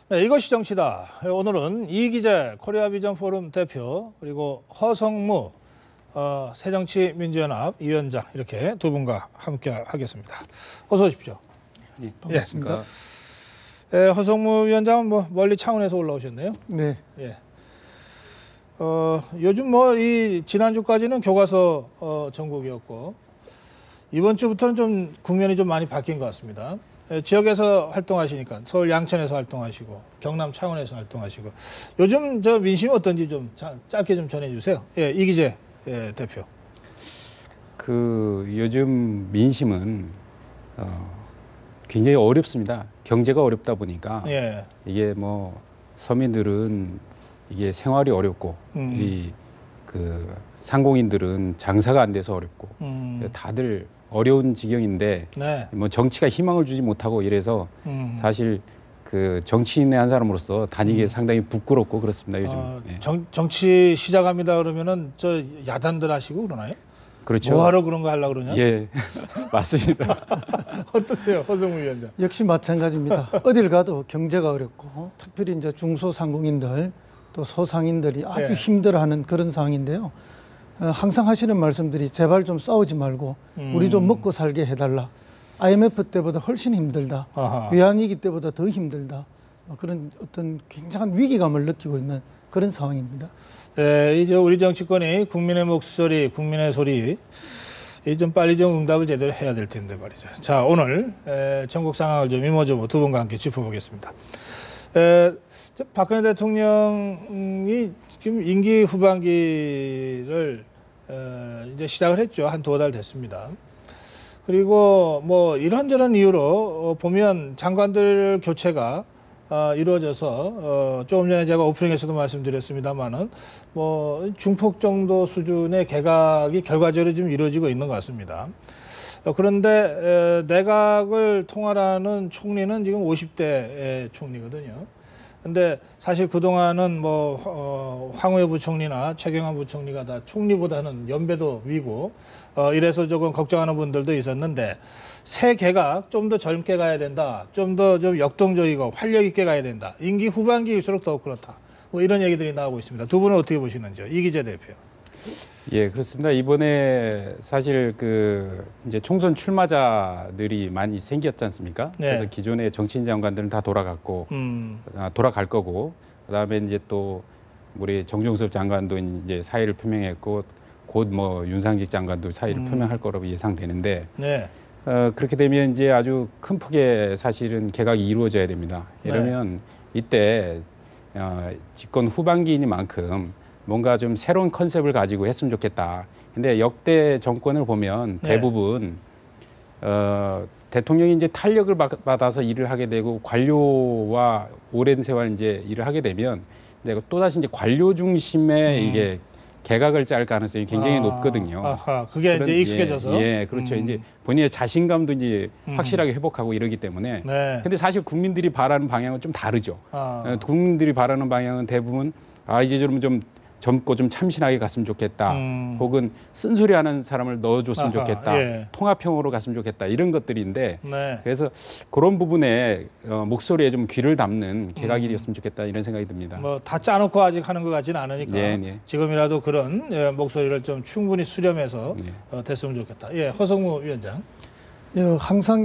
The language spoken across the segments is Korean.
네, 이것이 정치다. 오늘은 이기재 코리아비전 포럼 대표 그리고 허성무 새정치민주연합 위원장 이렇게 두 분과 함께 하겠습니다. 어서 오십시오. 네, 반갑습니다. 예, 허성무 위원장은 뭐 멀리 창원에서 올라오셨네요. 네. 예. 요즘 뭐 이 지난주까지는 교과서 전국이었고 이번 주부터는 좀 국면이 좀 많이 바뀐 것 같습니다. 지역에서 활동하시니까 서울 양천에서 활동하시고 경남 창원에서 활동하시고 요즘 저 민심이 어떤지 좀 짧게 좀 전해주세요. 예, 이기재 대표. 요즘 민심은 굉장히 어렵습니다. 경제가 어렵다 보니까 예. 이게 뭐 서민들은 이게 생활이 어렵고 상공인들은 장사가 안 돼서 어렵고 다들 어려운 지경인데 네. 뭐 정치가 희망을 주지 못하고 이래서 사실 그 정치인의 한 사람으로서 다니기 상당히 부끄럽고 그렇습니다. 요즘. 예. 정치 시작합니다 그러면은 저 야단들 하시고 그러나요? 그렇죠. 뭐하러 그런 거 하려고 그러냐? 예, 맞습니다. 어떠세요, 허성무 위원장? 역시 마찬가지입니다. 어딜 가도 경제가 어렵고 특별히 이제 중소상공인들 또 소상인들이 아주 예. 힘들어하는 그런 상황인데요. 항상 하시는 말씀들이 제발 좀 싸우지 말고 우리 좀 먹고 살게 해달라. IMF 때보다 훨씬 힘들다. 아하. 외환위기 때보다 더 힘들다. 그런 어떤 굉장한 위기감을 느끼고 있는 그런 상황입니다. 네, 이제 우리 정치권이 국민의 목소리, 국민의 소리, 좀 빨리 좀 응답을 제대로 해야 될 텐데 말이죠. 자, 오늘 전국 상황을 좀 이모저모 두 분과 함께 짚어보겠습니다. 박근혜 대통령이 지금 임기 후반기를 이제 시작을 했죠. 한 두어 달 됐습니다. 그리고 뭐 이런저런 이유로 보면 장관들 교체가 이루어져서 조금 전에 제가 오프닝에서도 말씀드렸습니다만은 뭐 중폭 정도 수준의 개각이 결과적으로 좀 이루어지고 있는 것 같습니다. 그런데 내각을 통할하는 총리는 지금 50대 총리거든요. 근데 사실 그동안은 뭐 황우여 부총리나 최경환 부총리가 다 총리보다는 연배도 위고 이래서 조금 걱정하는 분들도 있었는데 새 개각 좀 더 젊게 가야 된다. 좀 더 좀 역동적이고 활력 있게 가야 된다. 임기 후반기일수록 더욱 그렇다. 뭐 이런 얘기들이 나오고 있습니다. 두 분은 어떻게 보시는지요? 이기재 대표. 예, 그렇습니다. 이번에 사실 이제 총선 출마자들이 많이 생겼지 않습니까? 네. 그래서 기존의 정치인 장관들은 다 돌아갔고, 돌아갈 거고, 그다음에 이제 또 우리 정종섭 장관도 이제 사의를 표명했고, 곧 뭐 윤상직 장관도 사의를 표명할 거라고 예상되는데, 네. 그렇게 되면 이제 아주 큰 폭의 사실은 개각이 이루어져야 됩니다. 이러면 이때 집권 후반기이니만큼 뭔가 좀 새로운 컨셉을 가지고 했으면 좋겠다. 근데 역대 정권을 보면 대부분 대통령이 이제 탄력을 받아서 일을 하게 되고 관료와 오랜 세월 이제 일을 하게 되면 또 다시 이제 관료 중심의 이게 개각을 짤 가능성이 굉장히 높거든요. 아하, 그게 이제 익숙해져서. 예, 그렇죠. 이제 본인의 자신감도 이제 확실하게 회복하고 이러기 때문에. 네. 근데 사실 국민들이 바라는 방향은 좀 다르죠. 아. 국민들이 바라는 방향은 대부분 이제 좀 젊고 좀 참신하게 갔으면 좋겠다. 혹은 쓴소리하는 사람을 넣어줬으면 좋겠다. 예. 통합형으로 갔으면 좋겠다. 이런 것들인데 네. 그래서 그런 부분에 목소리에 좀 귀를 담는 개각이었으면 좋겠다 이런 생각이 듭니다. 뭐 다 짜놓고 아직 하는 것 같지는 않으니까 네. 지금이라도 그런 목소리를 좀 충분히 수렴해서 됐으면 좋겠다. 예, 허성무 위원장. 항상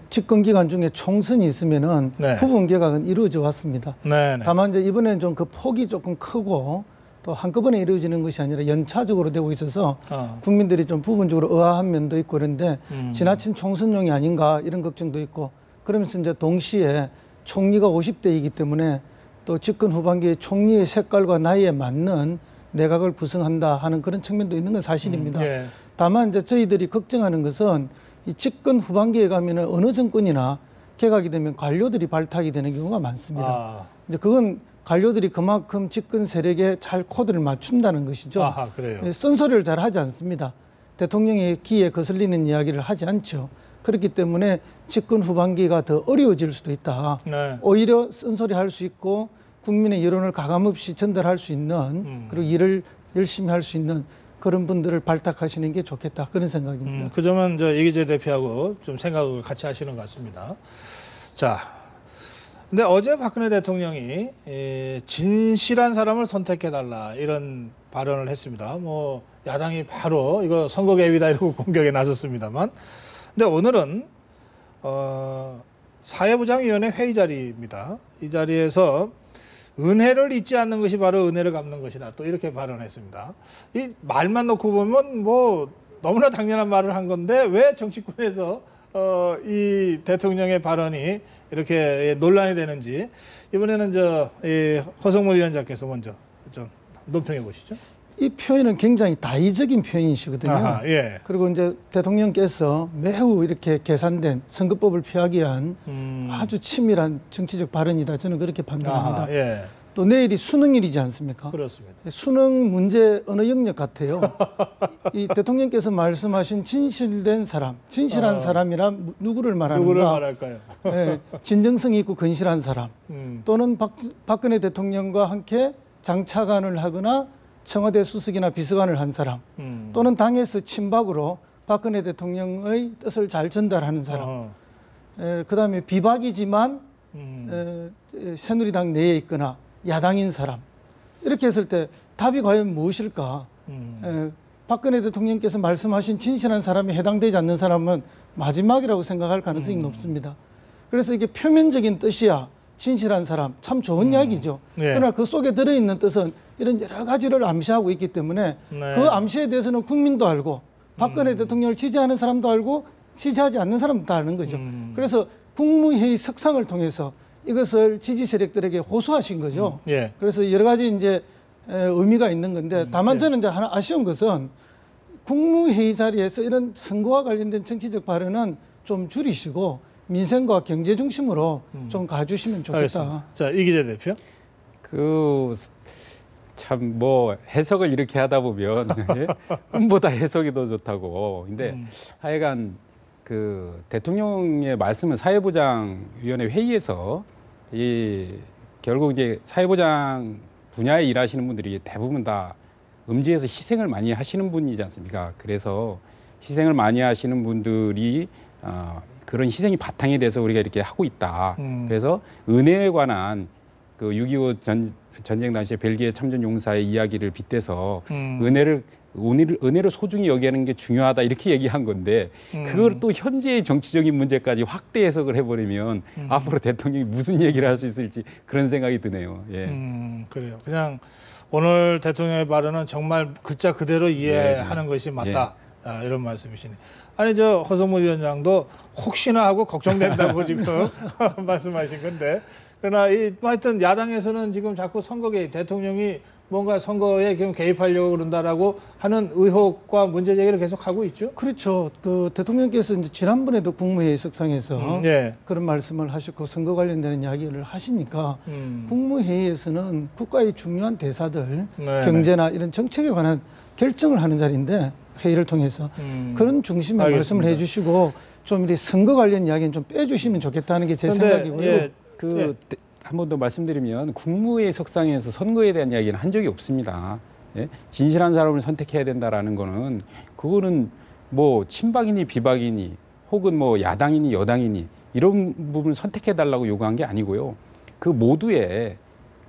집권 기간 중에 총선이 있으면은 네. 부분 개각은 이루어져 왔습니다. 네. 다만 이제 이번에는 좀 그 폭이 조금 크고 또 한꺼번에 이루어지는 것이 아니라 연차적으로 되고 있어서 국민들이 좀 부분적으로 의아한 면도 있고 그런데 지나친 총선용이 아닌가 이런 걱정도 있고 그러면서 이제 동시에 총리가 50대이기 때문에 또 집권 후반기에 총리의 색깔과 나이에 맞는 내각을 구성한다 하는 그런 측면도 있는 건 사실입니다. 예. 다만 이제 저희들이 걱정하는 것은 이 집권 후반기에 가면은 어느 정권이나 개각이 되면 관료들이 발탁이 되는 경우가 많습니다. 이제 그건 관료들이 그만큼 집권 세력에 잘 코드를 맞춘다는 것이죠. 아하, 그래요. 쓴소리를 잘 하지 않습니다. 대통령의 귀에 거슬리는 이야기를 하지 않죠. 그렇기 때문에 집권 후반기가 더 어려워질 수도 있다. 네. 오히려 쓴소리 할 수 있고 국민의 여론을 가감없이 전달할 수 있는 그리고 일을 열심히 할 수 있는 그런 분들을 발탁하시는 게 좋겠다. 그런 생각입니다. 그 점은 이기재 대표하고 좀 생각을 같이 하시는 것 같습니다. 자, 근데 어제 박근혜 대통령이 진실한 사람을 선택해달라 이런 발언을 했습니다. 뭐 야당이 바로 이거 선거 개입이다 이러고 공격에 나섰습니다만, 근데 오늘은 사회부장위원회 회의 자리입니다. 이 자리에서 은혜를 잊지 않는 것이 바로 은혜를 갚는 것이다. 또 이렇게 발언했습니다. 이 말만 놓고 보면 뭐 너무나 당연한 말을 한 건데 왜 정치권에서 이 대통령의 발언이 이렇게 논란이 되는지 이번에는 허성모 위원장께서 먼저 좀 논평해 보시죠. 이 표현은 굉장히 다의적인 표현이시거든요. 아하, 예. 그리고 이제 대통령께서 매우 이렇게 계산된 선거법을 피하기 위한 아주 치밀한 정치적 발언이다. 저는 그렇게 판단합니다. 아하, 예. 또 내일이 수능일이지 않습니까? 그렇습니다. 수능 문제 언어 영역 같아요. 이 대통령께서 말씀하신 진실된 사람, 진실한 사람이란 누구를 말하는가? 누구를 말할까요? 예, 진정성이 있고 건실한 사람, 또는 박근혜 대통령과 함께 장차관을 하거나 청와대 수석이나 비서관을 한 사람, 또는 당에서 친박으로 박근혜 대통령의 뜻을 잘 전달하는 사람, 그다음에 비박이지만 새누리당 내에 있거나 야당인 사람, 이렇게 했을 때 답이 과연 무엇일까? 박근혜 대통령께서 말씀하신 진실한 사람에 해당되지 않는 사람은 마지막이라고 생각할 가능성이 높습니다. 그래서 이게 표면적인 뜻이야 진실한 사람, 참 좋은 이야기죠. 네. 그러나 그 속에 들어있는 뜻은 이런 여러 가지를 암시하고 있기 때문에 네. 그 암시에 대해서는 국민도 알고 박근혜 대통령을 지지하는 사람도 알고 지지하지 않는 사람도 다 아는 거죠. 그래서 국무회의 석상을 통해서 이것을 지지 세력들에게 호소하신 거죠. 예. 그래서 여러 가지 이제 의미가 있는 건데, 다만 저는 이제 하나 아쉬운 것은 국무회의 자리에서 이런 선거와 관련된 정치적 발언은 좀 줄이시고 민생과 경제 중심으로 좀 가주시면 좋겠다. 알겠습니다. 자, 이기재 대표. 참 뭐 해석을 이렇게 하다 보면 꿈보다 해석이 더 좋다고. 근데 하여간 그 대통령의 말씀은 사회부장위원회 회의에서 결국 이제 사회부장 분야에 일하시는 분들이 대부분 다 음지에서 희생을 많이 하시는 분이지 않습니까? 그래서 희생을 많이 하시는 분들이 그런 희생이 바탕이 돼서 우리가 이렇게 하고 있다. 그래서 은혜에 관한 그 6.25 전쟁 당시에 벨기에 참전 용사의 이야기를 빗대서 은혜를 소중히 여기는 게 중요하다 이렇게 얘기한 건데 그걸 또 현재의 정치적인 문제까지 확대 해석을 해버리면 앞으로 대통령이 무슨 얘기를 할 수 있을지 그런 생각이 드네요. 예. 그래요. 그냥 오늘 대통령의 발언은 정말 글자 그대로 이해하는 것이 맞다. 이런 말씀이시네. 아니 허성모 위원장도 혹시나 하고 걱정된다고 지금 말씀하신 건데, 그러나 하여튼 야당에서는 지금 자꾸 선거 개입, 대통령이 뭔가 선거에 개입하려고 그런다라고 하는 의혹과 문제 제기를 계속 하고 있죠. 그렇죠. 그 대통령께서 이제 지난번에도 국무회의 석상에서 그런 말씀을 하셨고 선거 관련되는 이야기를 하시니까 국무회의에서는 국가의 중요한 대사들, 경제나 이런 정책에 관한 결정을 하는 자리인데 회의를 통해서 그런 중심의 말씀을 해주시고 좀 이렇게 선거 관련 이야기는 좀 빼주시면 좋겠다는 게 제 생각이고요. 한 번 더 말씀드리면 국무회의 석상에서 선거에 대한 이야기는 한 적이 없습니다. 예? 진실한 사람을 선택해야 된다라는 거는 그거는 뭐 친박이니 비박이니 혹은 뭐 야당이니 여당이니 이런 부분을 선택해 달라고 요구한 게 아니고요. 그 모두에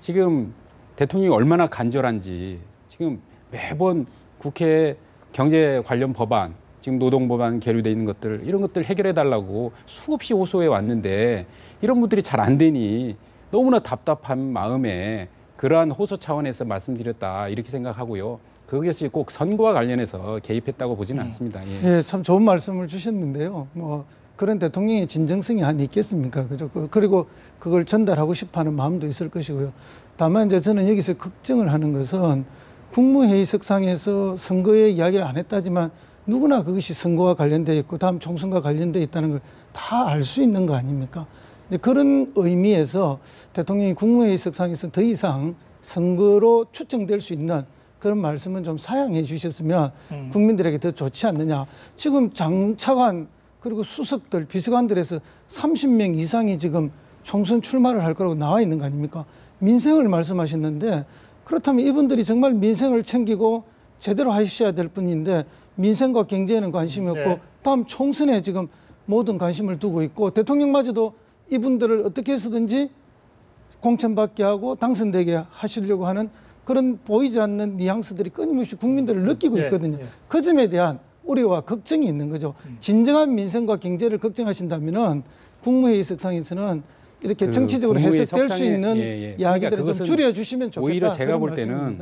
지금 대통령이 얼마나 간절한지 지금 매번 국회 경제 관련 법안, 지금 노동 법안 계류돼 있는 것들 이런 것들 해결해 달라고 수없이 호소해 왔는데 이런 분들이 잘 안 되니 너무나 답답한 마음에 그러한 호소 차원에서 말씀드렸다 이렇게 생각하고요. 그것이 꼭 선거와 관련해서 개입했다고 보지는 않습니다. 예, 참 좋은 말씀을 주셨는데요. 뭐 그런 대통령의 진정성이 한 있겠습니까? 그죠? 그리고 그걸 전달하고 싶어하는 마음도 있을 것이고요. 다만 이제 저는 여기서 걱정을 하는 것은 국무회의 석상에서 선거에 이야기를 안 했다지만 누구나 그것이 선거와 관련되어 있고 다음 총선과 관련되어 있다는 걸 다 알 수 있는 거 아닙니까? 이제 그런 의미에서 대통령이 국무회의 석상에서 더 이상 선거로 추정될 수 있는 그런 말씀은 좀 사양해 주셨으면 국민들에게 더 좋지 않느냐. 지금 장차관 그리고 수석들, 비서관들에서 30명 이상이 지금 총선 출마를 할 거라고 나와 있는 거 아닙니까? 민생을 말씀하셨는데 그렇다면 이분들이 정말 민생을 챙기고 제대로 하셔야 될 분인데 민생과 경제에는 관심이 없고 다음 총선에 지금 모든 관심을 두고 있고 대통령마저도 이분들을 어떻게 해서든지 공천받게 하고 당선되게 하시려고 하는 그런 보이지 않는 뉘앙스들이 끊임없이 국민들을 느끼고 있거든요. 그 점에 대한 우려와 걱정이 있는 거죠. 진정한 민생과 경제를 걱정하신다면은 국무회의 석상에서는 이렇게 정치적으로 해석될 수 있는 이야기들을 그러니까 좀 줄여주시면 좋겠다. 오히려 제가 볼 때는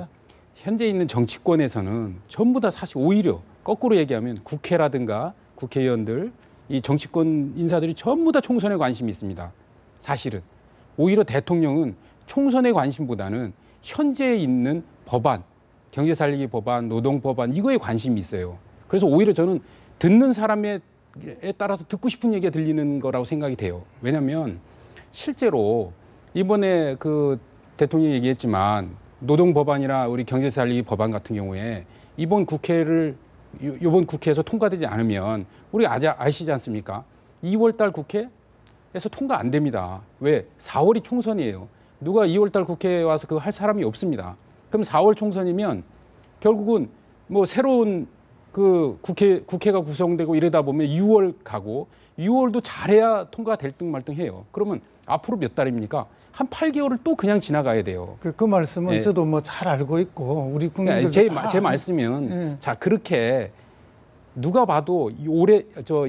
현재 있는 정치권에서는 전부 다 사실 오히려 거꾸로 얘기하면 국회라든가 국회의원들, 이 정치권 인사들이 전부 다 총선에 관심이 있습니다. 사실은. 오히려 대통령은 총선에 관심보다는 현재 있는 법안, 경제 살리기 법안, 노동 법안 이거에 관심이 있어요. 그래서 오히려 저는 듣는 사람에 따라서 듣고 싶은 얘기가 들리는 거라고 생각이 돼요. 왜냐하면 실제로 이번에 그 대통령이 얘기했지만 노동 법안이나 우리 경제 살리기 법안 같은 경우에 이번 국회에서 통과되지 않으면 우리 아시지 않습니까? 2월 달 국회에서 통과 안 됩니다. 왜? 4월이 총선이에요. 누가 2월 달 국회에 와서 그거 할 사람이 없습니다. 그럼 4월 총선이면 결국은 뭐 새로운 그 국회가 구성되고 이러다 보면 6월 가고 6월도 잘해야 통과될 듯 말듯 해요. 그러면 앞으로 몇 달입니까? 한 8개월을 또 그냥 지나가야 돼요. 그 말씀은 저도 뭐 잘 알고 있고 우리 국민들 제 말씀은 자 그렇게 누가 봐도 올해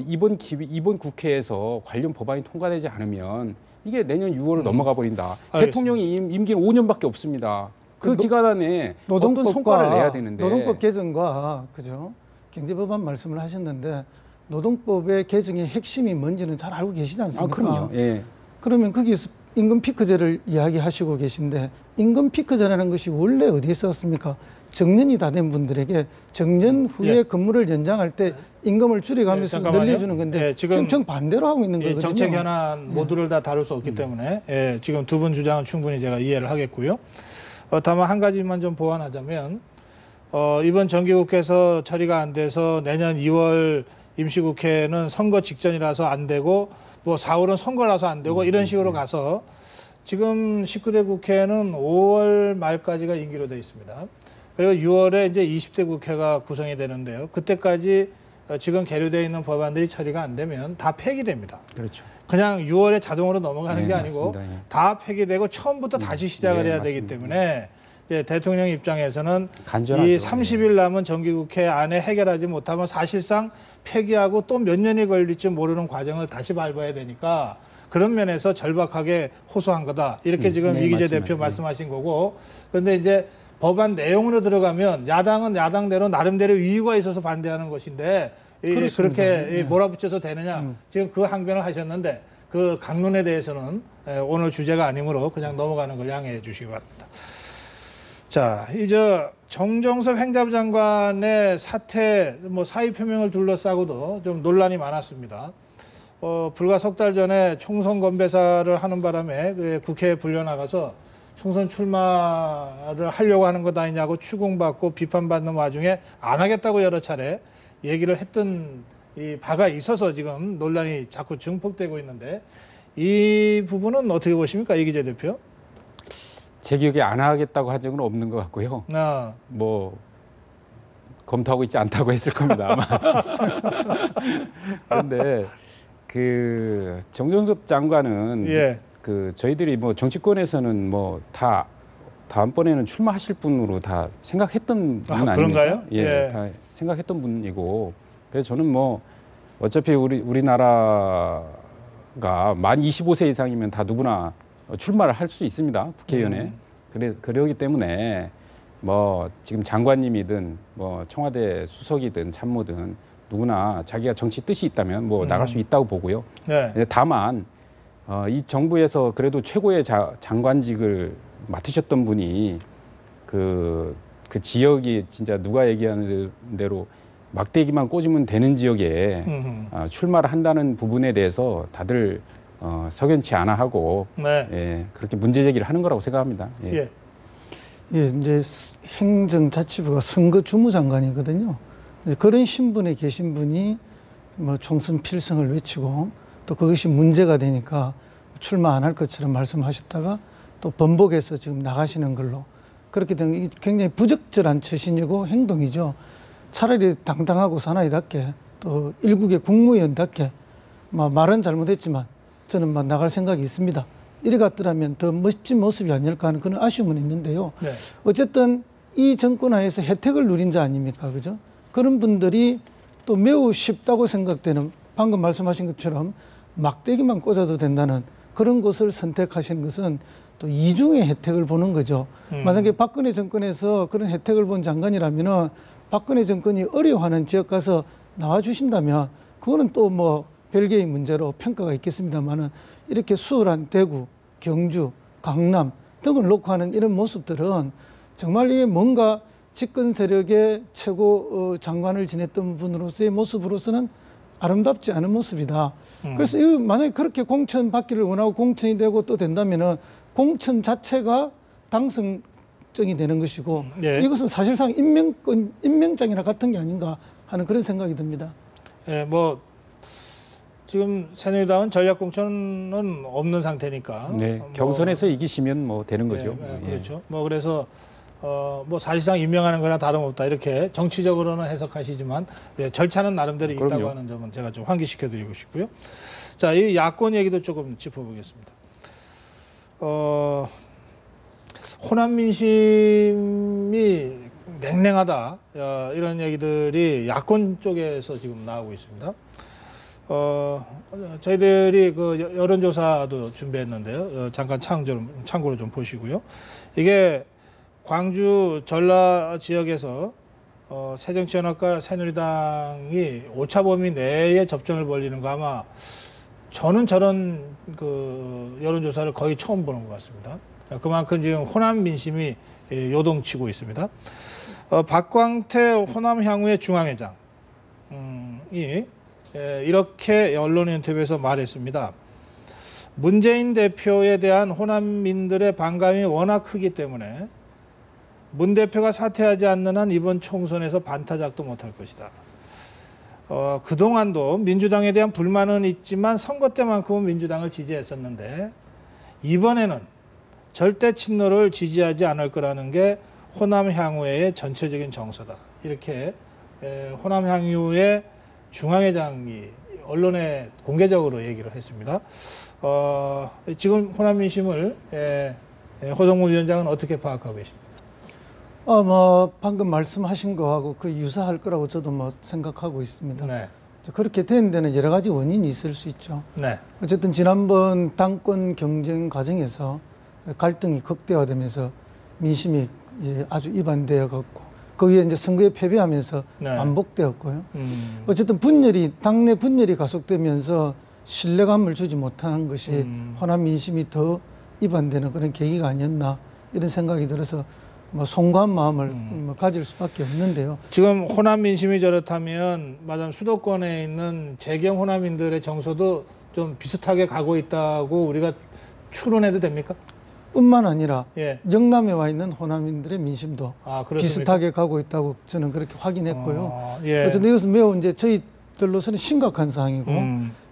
이번 국회에서 관련 법안이 통과되지 않으면 이게 내년 6월을 넘어가 버린다. 알겠습니다. 대통령이 임기는 5년밖에 없습니다. 그 기간 안에 어떤 성과를 내야 되는데. 노동법 개정과 그죠? 경제법안 말씀을 하셨는데 노동법의 개정의 핵심이 뭔지는 잘 알고 계시지 않습니까? 그럼요. 예. 그러면 거기서 임금 피크제를 이야기하시고 계신데 임금 피크제라는 것이 원래 어디에 있었습니까? 정년이 다 된 분들에게 정년 후에 근무를 연장할 때 임금을 줄여가면서 늘려주는 건데 지금 정반대로 하고 있는 거거든요. 정책 현안 모두를 다 다룰 수 없기 때문에 지금 두 분 주장은 충분히 제가 이해를 하겠고요. 다만 한 가지만 좀 보완하자면 이번 정기국회에서 처리가 안 돼서 내년 2월 임시국회는 선거 직전이라서 안 되고 뭐 4월은 선거라서 안 되고 이런 식으로 가서 지금 19대 국회는 5월 말까지가 임기로 되어 있습니다. 그리고 6월에 이제 20대 국회가 구성이 되는데요. 그때까지 지금 계류되어 있는 법안들이 처리가 안 되면 다 폐기됩니다. 그렇죠. 그냥 6월에 자동으로 넘어가는 게 아니고 맞습니다. 다 폐기되고 처음부터 다시 시작을 해야 되기 때문에 이제 대통령 입장에서는 간절하죠. 이 30일 남은 정기국회 안에 해결하지 못하면 사실상 폐기하고 또 몇 년이 걸릴지 모르는 과정을 다시 밟아야 되니까 그런 면에서 절박하게 호소한 거다. 이렇게 지금 이기재 대표 말씀하신 거고. 그런데 이제 법안 내용으로 들어가면 야당은 야당대로 나름대로 이유가 있어서 반대하는 것인데 그렇게 몰아붙여서 되느냐. 지금 그 항변을 하셨는데 그 강론에 대해서는 오늘 주제가 아니므로 그냥 넘어가는 걸 양해해 주시기 바랍니다. 자, 이제 정정섭 행자부 장관의 사퇴, 사의 표명을 둘러싸고도 좀 논란이 많았습니다. 불과 석 달 전에 총선 건배사를 하는 바람에 그 국회에 불려나가서 총선 출마를 하려고 하는 것 아니냐고 추궁받고 비판받는 와중에 안 하겠다고 여러 차례 얘기를 했던 이 바가 있어서 지금 논란이 자꾸 증폭되고 있는데 이 부분은 어떻게 보십니까, 이기재 대표? 제 기억에 안 하겠다고 한 적은 없는 것 같고요. 뭐 검토하고 있지 않다고 했을 겁니다, 아마. 그런데 그 정정섭 장관은 그 저희들이 뭐 정치권에서는 뭐 다 다음번에는 출마하실 분으로 다 생각했던 분 아닙니까? 그런가요? 예, 다 생각했던 분이고 그래서 저는 뭐 어차피 우리나라가 만 25세 이상이면 다 누구나 출마를 할 수 있습니다, 국회의원에. 그러기 때문에 뭐 지금 장관님이든 뭐 청와대 수석이든 참모든 누구나 자기가 정치 뜻이 있다면 뭐 나갈 수 있다고 보고요. 다만 이 정부에서 그래도 최고의 장관직을 맡으셨던 분이 그 지역이 진짜 누가 얘기하는 대로 막대기만 꽂으면 되는 지역에 출마를 한다는 부분에 대해서 다들 석연치 않아 하고 그렇게 문제 제기를 하는 거라고 생각합니다. 이제 행정자치부가 선거 주무장관이거든요. 그런 신분에 계신 분이 뭐 총선 필승을 외치고 또 그것이 문제가 되니까 출마 안 할 것처럼 말씀하셨다가 또 번복해서 지금 나가시는 걸로 그렇게 되면 굉장히 부적절한 처신이고 행동이죠. 차라리 당당하고 사나이답게 또 일국의 국무위원답게 말은 잘못했지만 저는 나갈 생각이 있습니다. 이래 갔더라면 더 멋진 모습이 아닐까 하는 그런 아쉬움은 있는데요. 네. 어쨌든 이 정권 하에서 혜택을 누린 자 아닙니까? 그죠? 그런 분들이 또 매우 쉽다고 생각되는 방금 말씀하신 것처럼 막대기만 꽂아도 된다는 그런 것을 선택하시는 것은 또 이중의 혜택을 보는 거죠. 만약에 박근혜 정권에서 그런 혜택을 본 장관이라면은 박근혜 정권이 어려워하는 지역 가서 나와주신다면 그거는 또 뭐 별개의 문제로 평가가 있겠습니다만은 이렇게 수월한 대구, 경주, 강남 등을 놓고 하는 이런 모습들은 정말 이게 뭔가 집권 세력의 최고 장관을 지냈던 분으로서의 모습으로서는 아름답지 않은 모습이다. 그래서 이 만약에 그렇게 공천 받기를 원하고 공천이 되고 또 된다면은 공천 자체가 당선증이 되는 것이고 예. 이것은 사실상 임명장이나 같은 게 아닌가 하는 그런 생각이 듭니다. 예, 뭐 지금 새누리당은 전략 공천은 없는 상태니까. 네, 경선에서 이기시면 뭐 되는 거죠. 예, 그렇죠. 뭐 그래서 뭐 사실상 임명하는 거나 다름없다 이렇게 정치적으로는 해석하시지만 예, 절차는 나름대로 있다고 그럼요. 하는 점은 제가 좀 환기시켜드리고 싶고요. 자, 이 야권 얘기도 조금 짚어보겠습니다. 호남 민심이 냉랭하다 이런 얘기들이 야권 쪽에서 지금 나오고 있습니다. 저희들이 그 여론조사도 준비했는데요. 잠깐 참고로 좀 보시고요. 이게 광주 전라 지역에서 새정치연합과 새누리당이 오차 범위 내에 접전을 벌이는 거 아마 저는 저런 그 여론조사를 거의 처음 보는 것 같습니다. 그만큼 지금 호남 민심이 요동치고 있습니다. 박광태 호남 향후의 중앙회장이 이렇게 언론 인터뷰에서 말했습니다. 문재인 대표에 대한 호남민들의 반감이 워낙 크기 때문에 문 대표가 사퇴하지 않는 한 이번 총선에서 반타작도 못할 것이다. 그동안도 민주당에 대한 불만은 있지만 선거 때만큼은 민주당을 지지했었는데 이번에는 절대 친노를 지지하지 않을 거라는 게 호남 향후의 전체적인 정서다. 이렇게 호남 향후의 중앙회장이 언론에 공개적으로 얘기를 했습니다. 지금 호남 민심을 호정무 위원장은 어떻게 파악하고 계십니까? 뭐 방금 말씀하신 거하고 그 유사할 거라고 저도 뭐 생각하고 있습니다. 네. 그렇게 되는 데는 여러 가지 원인이 있을 수 있죠. 네. 어쨌든 지난번 당권 경쟁 과정에서 갈등이 극대화되면서 민심이 이제 아주 이반되어 갖고 그 위에 이제 선거에 패배하면서 네. 반복되었고요. 어쨌든 당내 분열이 가속되면서 신뢰감을 주지 못한 것이 호남 민심이 더 이반되는 그런 계기가 아니었나 이런 생각이 들어서 뭐 송구한 마음을 가질 수밖에 없는데요. 지금 호남 민심이 저렇다면 마담 수도권에 있는 재경 호남인들의 정서도 좀 비슷하게 가고 있다고 우리가 추론해도 됩니까? 뿐만 아니라 예. 영남에 와 있는 호남인들의 민심도 그렇습니까? 비슷하게 가고 있다고 저는 그렇게 확인했고요. 예. 어쨌든 이것은 매우 이제 저희들로서는 심각한 사항이고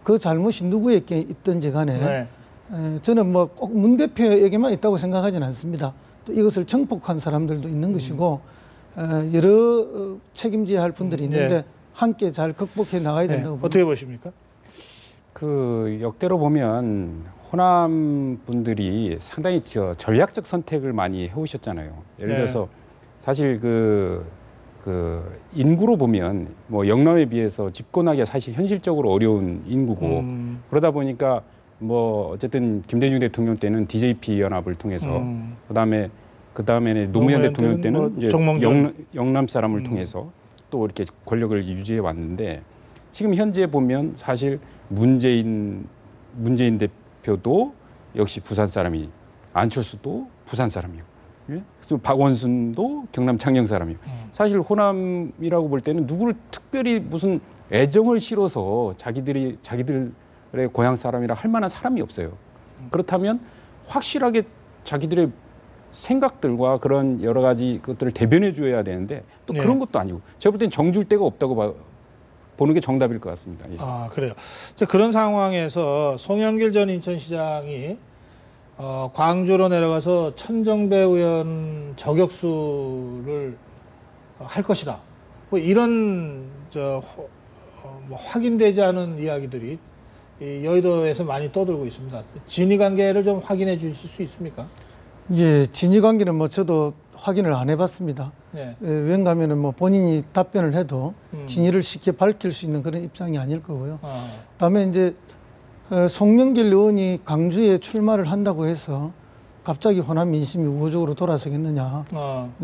그 잘못이 누구에게 있든지 간에 네. 저는 뭐 꼭 문 대표에게만 있다고 생각하지는 않습니다. 또 이것을 정복한 사람들도 있는 것이고 여러 책임져야 할 분들이 있는데 예. 함께 잘 극복해 나가야 된다고 봅니다. 어떻게 보십니까? 그 역대로 보면 호남 분들이 상당히 전략적 선택을 많이 해오셨잖아요. 예를 네. 들어서 사실 그 인구로 보면 뭐 영남에 비해서 집권하기가 사실 현실적으로 어려운 인구고 그러다 보니까 뭐 어쨌든 김대중 대통령 때는 DJP 연합을 통해서 그다음에 노무현 대통령 때는 뭐 이제 영남 사람을 통해서 또 이렇게 권력을 유지해 왔는데 지금 현재 보면 사실 문재인 대표도 역시 부산 사람이, 안철수도 부산 사람이고, 예? 그리고 박원순도 경남 창녕 사람이고. 사실 호남이라고 볼 때는 누구를 특별히 무슨 애정을 실어서 자기들의 고향 사람이라 할 만한 사람이 없어요. 그렇다면 확실하게 자기들의 생각들과 그런 여러 가지 것들을 대변해 줘야 되는데 또 그런 것도 아니고 제가 볼 땐 정줄 데가 없다고 보는 게 정답일 것 같습니다. 예. 그래요. 그런 상황에서 송영길 전 인천시장이 광주로 내려가서 천정배 의원 저격수를 할 것이다. 뭐 이런 뭐 확인되지 않은 이야기들이 이 여의도에서 많이 떠들고 있습니다. 진위 관계를 좀 확인해 주실 수 있습니까? 예, 진위 관계는 뭐 저도 확인을 안 해봤습니다. 네. 왠가 하면은 뭐 본인이 답변을 해도 진위를 쉽게 밝힐 수 있는 그런 입장이 아닐 거고요. 다음에 이제 송영길 의원이 강주에 출마를 한다고 해서 갑자기 호남 민심이 우호적으로 돌아서겠느냐.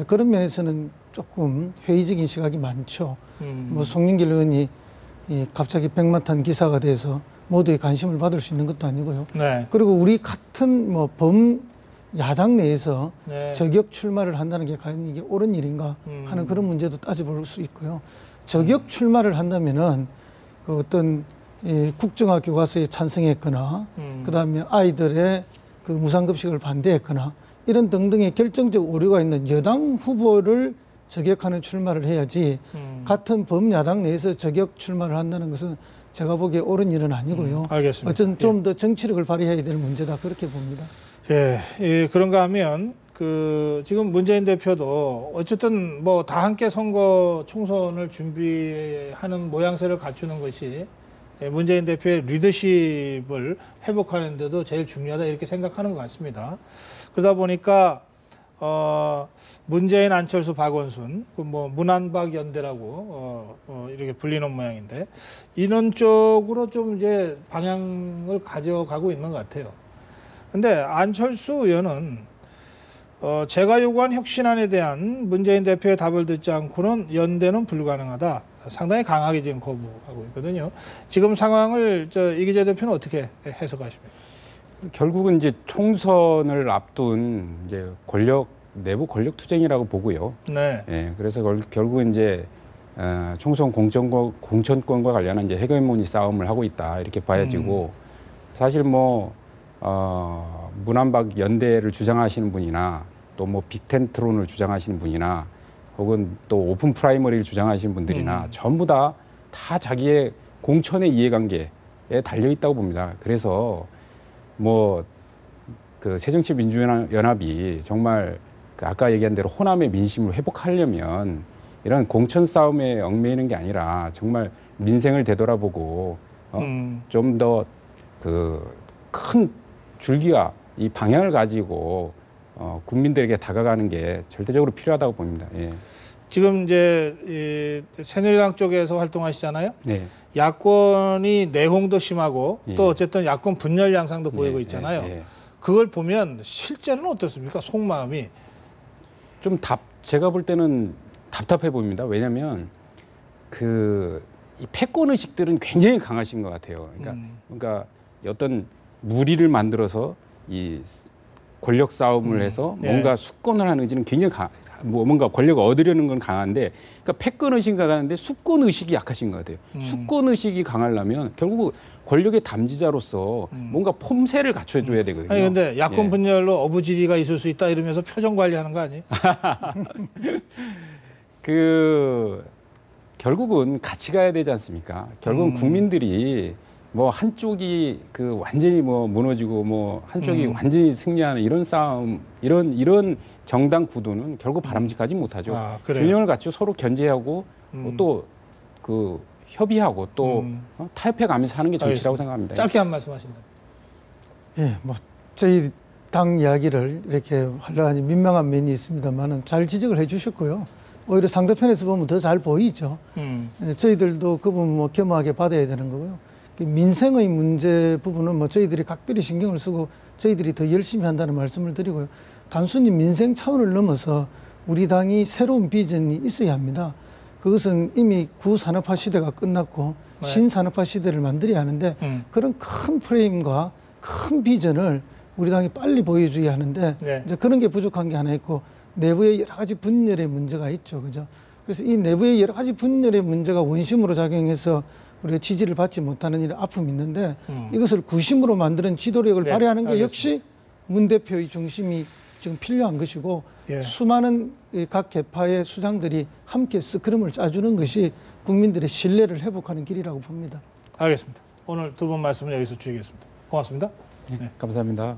그런 면에서는 조금 회의적인 시각이 많죠. 뭐 송영길 의원이 갑자기 백마탄 기사가 돼서 모두의 관심을 받을 수 있는 것도 아니고요. 네. 그리고 우리 같은 뭐 야당 내에서 네. 저격 출마를 한다는 게 과연 이게 옳은 일인가 하는 그런 문제도 따져볼 수 있고요. 저격 출마를 한다면은 그 어떤 국정화 교과서에 찬성했거나 그다음에 아이들의 그 무상급식을 반대했거나 이런 등등의 결정적 오류가 있는 여당 후보를 저격하는 출마를 해야지 같은 범야당 내에서 저격 출마를 한다는 것은 제가 보기에 옳은 일은 아니고요. 알겠습니다. 어쨌든 좀 더 정치력을 발휘해야 될 문제다 그렇게 봅니다. 예, 그런가 하면 지금 문재인 대표도 어쨌든 뭐 다 함께 선거 총선을 준비하는 모양새를 갖추는 것이 문재인 대표의 리더십을 회복하는 데도 제일 중요하다 이렇게 생각하는 것 같습니다. 그러다 보니까 문재인, 안철수, 박원순, 뭐 문안박 연대라고 이렇게 불리는 모양인데 이런 쪽으로 좀 이제 방향을 가져가고 있는 것 같아요. 근데 안철수 의원은 제가 요구한 혁신안에 대한 문재인 대표의 답을 듣지 않고는 연대는 불가능하다. 상당히 강하게 지금 거부하고 있거든요. 지금 상황을 이기재 대표는 어떻게 해석하십니까? 결국은 이제 총선을 앞둔 이제 내부 권력 투쟁이라고 보고요. 네. 예, 그래서 결국은 이제 총선 공천권과 관련한 이제 헤게모니 싸움을 하고 있다 이렇게 봐야지고 사실 뭐 문안박 연대를 주장하시는 분이나 또 뭐 빅텐트론을 주장하시는 분이나 혹은 또 오픈 프라이머리를 주장하시는 분들이나 전부 다 자기의 공천의 이해관계에 달려 있다고 봅니다. 그래서 뭐 그 새정치민주연합이 정말 그 아까 얘기한 대로 호남의 민심을 회복하려면 이런 공천 싸움에 얽매이는 게 아니라 정말 민생을 되돌아보고 좀 더 그 큰 줄기와 이 방향을 가지고 국민들에게 다가가는 게 절대적으로 필요하다고 봅니다. 예. 지금 이제 새누리당 쪽에서 활동하시잖아요. 네. 야권이 내홍도 심하고 예. 또 어쨌든 야권 분열 양상도 보이고 있잖아요. 예. 그걸 보면 실제로는 어떻습니까? 속마음이. 좀 제가 볼 때는 답답해 보입니다. 왜냐하면 이 패권 의식들은 굉장히 강하신 것 같아요. 그러니까 어떤 무리를 만들어서 이 권력 싸움을 해서 뭔가 수권을 하는 의지는 굉장히 뭔가 권력을 얻으려는 건 강한데, 그러니까 패권 의식이 강한데 수권 의식이 약하신 것 같아요. 수권 의식이 강하려면 결국 권력의 담지자로서 뭔가 폼새를 갖춰줘야 되거든요. 아니 근데 야권 분열로 어부지리가 있을 수 있다 이러면서 표정 관리하는 거 아니에요? 결국은 같이 가야 되지 않습니까? 결국은 국민들이 뭐 한쪽이 완전히 뭐 무너지고 뭐 한쪽이 완전히 승리하는 이런 싸움, 이런 정당 구도는 결국 바람직하지 못하죠. 균형을 갖추고 서로 견제하고 또 협의하고 또 타협해가면서 하는 게 정치라고 생각합니다. 짧게 한 말씀 하신다. 예, 뭐 저희 당 이야기를 이렇게 하려니 민망한 면이 있습니다만은 잘 지적을 해주셨고요. 오히려 상대편에서 보면 더 잘 보이죠. 예, 저희들도 그 부분 뭐 겸허하게 받아야 되는 거고요. 민생의 문제 부분은 뭐 저희들이 각별히 신경을 쓰고 저희들이 더 열심히 한다는 말씀을 드리고요. 단순히 민생 차원을 넘어서 우리 당이 새로운 비전이 있어야 합니다. 그것은 이미 구산업화 시대가 끝났고 신산업화 시대를 만들어야 하는데 그런 큰 프레임과 큰 비전을 우리 당이 빨리 보여줘야 하는데 이제 그런 게 부족한 게 하나 있고 내부의 여러 가지 분열의 문제가 있죠. 그죠? 그래서 이 내부의 여러 가지 분열의 문제가 원심으로 작용해서 우리가 지지를 받지 못하는 이런 아픔이 있는데 이것을 구심으로 만드는 지도력을 발휘하는 게 역시 문 대표의 중심이 지금 필요한 것이고 수많은 각 계파의 수장들이 함께 스크럼을 짜주는 것이 국민들의 신뢰를 회복하는 길이라고 봅니다. 알겠습니다. 오늘 두 분 말씀은 여기서 줄이겠습니다. 고맙습니다. 네, 감사합니다.